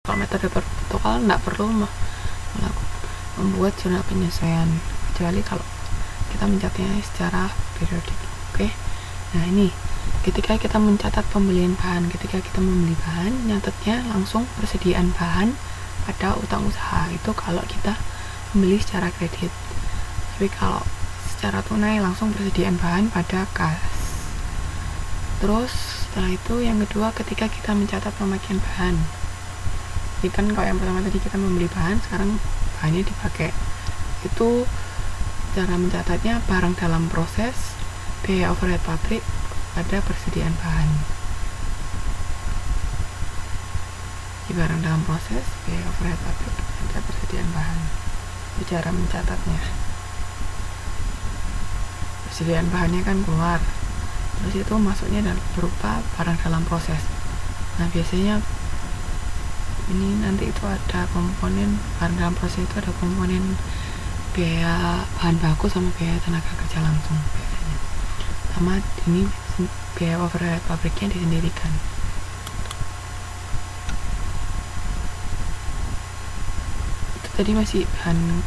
Kalau metode protokol nggak perlu membuat jurnal penyesuaian, kecuali kalau kita mencatatnya secara periodik. Oke. Nah, ini ketika kita mencatat pembelian bahan, ketika kita membeli bahan, nyatetnya langsung persediaan bahan pada utang usaha. Itu kalau kita membeli secara kredit. Tapi kalau secara tunai langsung persediaan bahan pada kas. Terus setelah itu yang kedua, ketika kita mencatat pemakaian bahan. Jadi kan kalau yang pertama tadi kita membeli bahan, sekarang bahannya dipakai. Itu cara mencatatnya barang dalam proses, biaya overhead pabrik pada persediaan bahan. Di barang dalam proses, biaya overhead pabrik pada persediaan bahan. Itu cara mencatatnya. Persediaan bahannya kan keluar, terus itu masuknya berupa barang dalam proses. Nah, biasanya ini nanti itu ada komponen barang dalam proses, itu ada komponen biaya bahan baku sama biaya tenaga kerja langsung biasanya, sama ini biaya overhead pabriknya disendirikan. Itu tadi masih bahan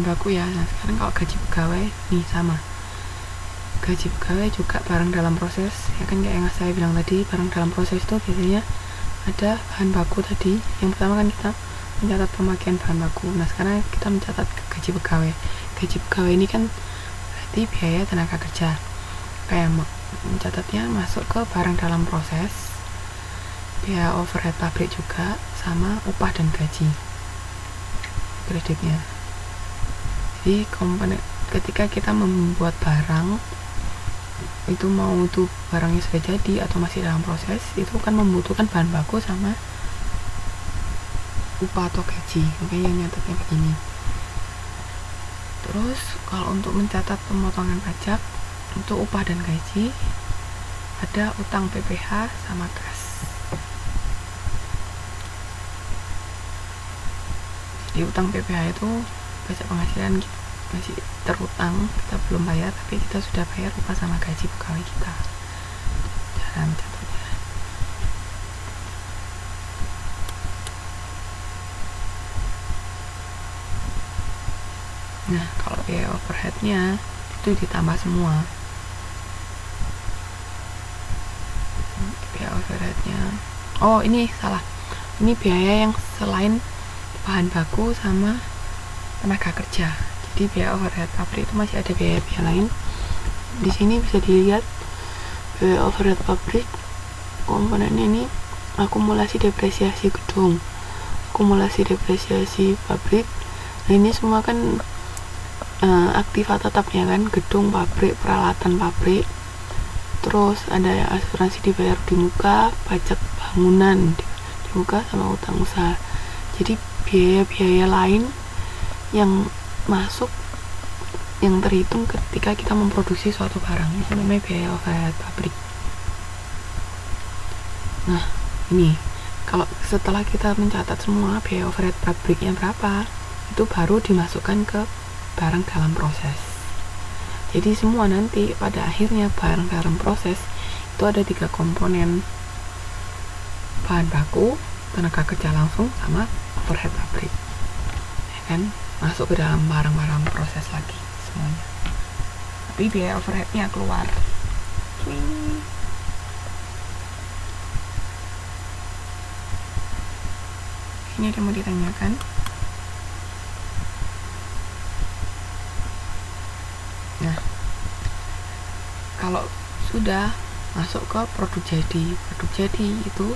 baku ya. Nah, sekarang kalau gaji pegawai nih sama, gaji pegawai juga barang dalam proses ya kan, kayak yang saya bilang tadi, barang dalam proses itu biasanya ada bahan baku tadi. Yang pertama kan kita mencatat pemakaian bahan baku. Nah, sekarang kita mencatat gaji pegawai. Gaji pegawai ini kan berarti biaya tenaga kerja. Kayak mencatatnya masuk ke barang dalam proses, biaya overhead pabrik juga, sama upah dan gaji kreditnya. Jadi komponen ketika kita membuat barang itu, mau itu barangnya sudah jadi atau masih dalam proses, itu kan membutuhkan bahan baku sama upah atau gaji. Makanya nyatetnya begini. Terus kalau untuk mencatat pemotongan pajak untuk upah dan gaji, ada utang PPh sama kas. Jadi utang PPh itu pajak penghasilan kita masih terutang, kita belum bayar tapi kita sudah bayar upah sama gaji pegawai kita. Cara mencatatnya. Nah, kalau biaya overheadnya itu ditambah semua. Biaya overheadnya, oh ini salah, ini biaya yang selain bahan baku sama tenaga kerja. Jadi biaya overhead pabrik itu masih ada biaya-biaya lain. Di sini bisa dilihat biaya overhead pabrik komponennya ini akumulasi depresiasi gedung, akumulasi depresiasi pabrik. Nah, ini semua kan aktiva tetapnya kan, gedung pabrik, peralatan pabrik. Terus ada yang asuransi dibayar di muka, pajak bangunan di muka, sama utang usaha. Jadi biaya-biaya lain yang masuk, yang terhitung ketika kita memproduksi suatu barang, itu namanya biaya overhead pabrik. Nah, ini kalau setelah kita mencatat semua biaya overhead pabriknya berapa, itu baru dimasukkan ke barang dalam proses. Jadi semua nanti pada akhirnya barang dalam proses itu ada 3 komponen: bahan baku, tenaga kerja langsung, sama overhead pabrik, ya kan, masuk ke dalam barang-barang proses lagi semuanya. Tapi biaya overheadnya keluar. Ini ada mau ditanyakan? Nah, kalau sudah masuk ke produk jadi itu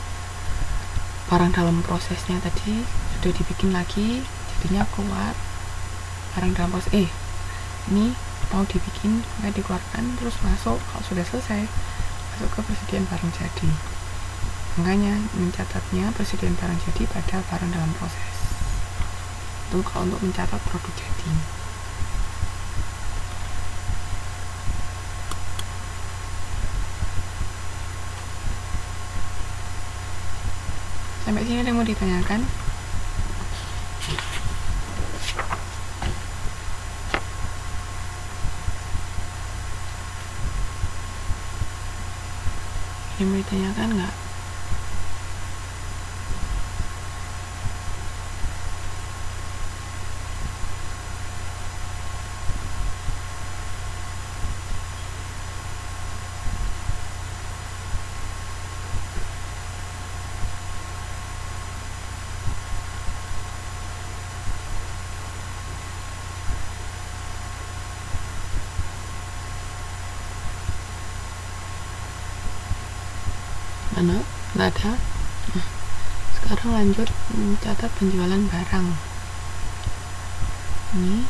barang dalam prosesnya tadi sudah dibikin lagi, jadinya keluar barang dalam proses. Ini mau dibikin, nggak dikeluarkan, terus masuk, kalau sudah selesai masuk ke persediaan barang jadi. Makanya mencatatnya persediaan barang jadi pada barang dalam proses. Itu kalau untuk mencatat produk jadi. Sampai sini ada yang mau ditanyakan? Yang mau ditanyakan nggak? Mana? Nggak ada. Nah, sekarang lanjut mencatat penjualan barang. Ini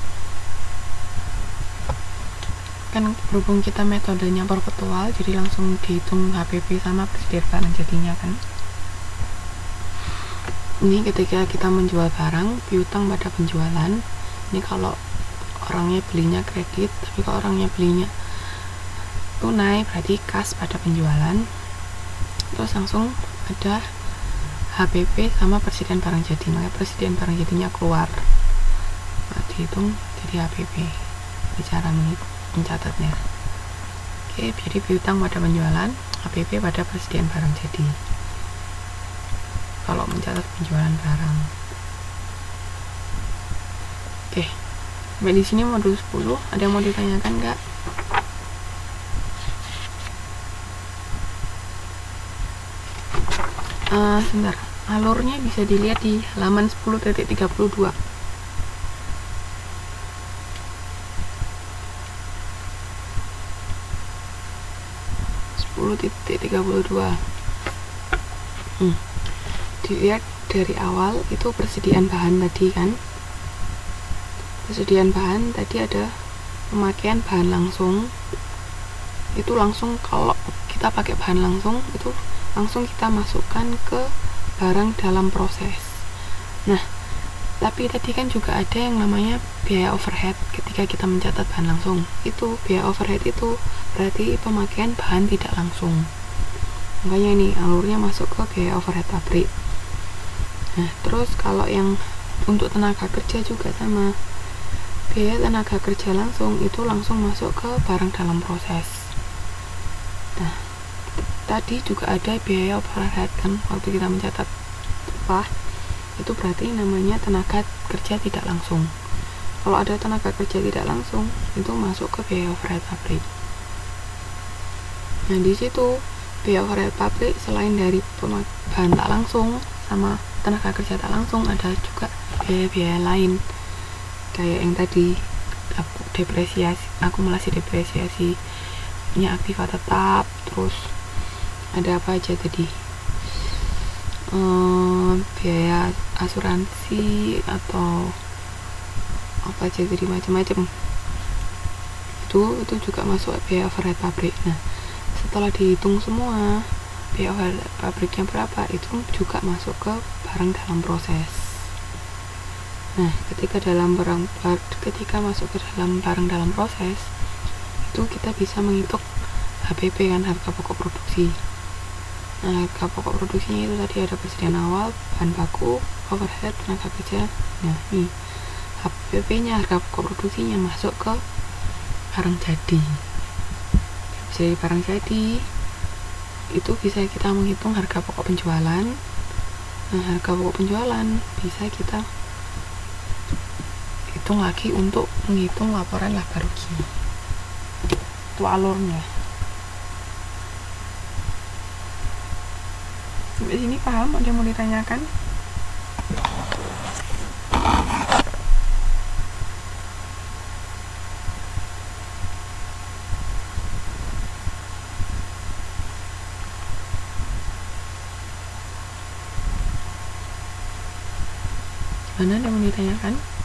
kan berhubung kita metodenya perpetual, jadi langsung dihitung HPP sama presiden barang jadinya kan. Ini ketika kita menjual barang, piutang pada penjualan. Ini kalau orangnya belinya kredit, tapi kalau orangnya belinya tunai berarti kas pada penjualan. Terus langsung ada HPP sama presiden barang jadi, maka presiden barang jadinya keluar, nah, dihitung jadi HPP di cara mencatatnya. Oke, jadi piutang pada penjualan, HPP pada presiden barang jadi kalau mencatat penjualan barang. Oke, sampai di sini modul 10. Ada yang mau ditanyakan nggak? Sebentar, alurnya bisa dilihat di halaman 10.32. Dilihat dari awal itu persediaan bahan tadi kan. Persediaan bahan tadi ada pemakaian bahan langsung. Itu langsung, kalau kita pakai bahan langsung itu langsung kita masukkan ke barang dalam proses. Nah, tapi tadi kan juga ada yang namanya biaya overhead ketika kita mencatat bahan langsung. Itu biaya overhead itu berarti pemakaian bahan tidak langsung. Makanya ini alurnya masuk ke biaya overhead pabrik. Nah, terus kalau yang untuk tenaga kerja juga sama. Biaya tenaga kerja langsung itu langsung masuk ke barang dalam proses. Nah, tadi juga ada biaya overhead kan waktu kita mencatat upah, itu berarti namanya tenaga kerja tidak langsung. Kalau ada tenaga kerja tidak langsung itu masuk ke biaya overhead pabrik. Nah, di situ biaya overhead pabrik selain dari bahan tak langsung sama tenaga kerja tak langsung, ada juga biaya-biaya lain kayak yang tadi akumulasi depresiasi punya aktiva tetap. Terus ada apa aja tadi, biaya asuransi atau apa aja tadi, macam-macam. Itu juga masuk biaya overhead pabrik. Nah, setelah dihitung semua biaya overhead pabriknya berapa, itu juga masuk ke barang dalam proses. Nah, ketika masuk ke dalam barang dalam proses itu kita bisa menghitung HPP kan, harga pokok produksi. Nah, harga pokok produksinya itu tadi ada persediaan awal, bahan baku, overhead, tenaga kerja. Nah, ini HPP-nya, harga pokok produksinya masuk ke barang jadi. Jadi barang jadi itu bisa kita menghitung harga pokok penjualan. Nah, harga pokok penjualan bisa kita hitung lagi untuk menghitung laporan laba rugi. Itu alurnya. Sampai sini paham? Ada yang mau ditanyakan? Mana ada yang mau ditanyakan?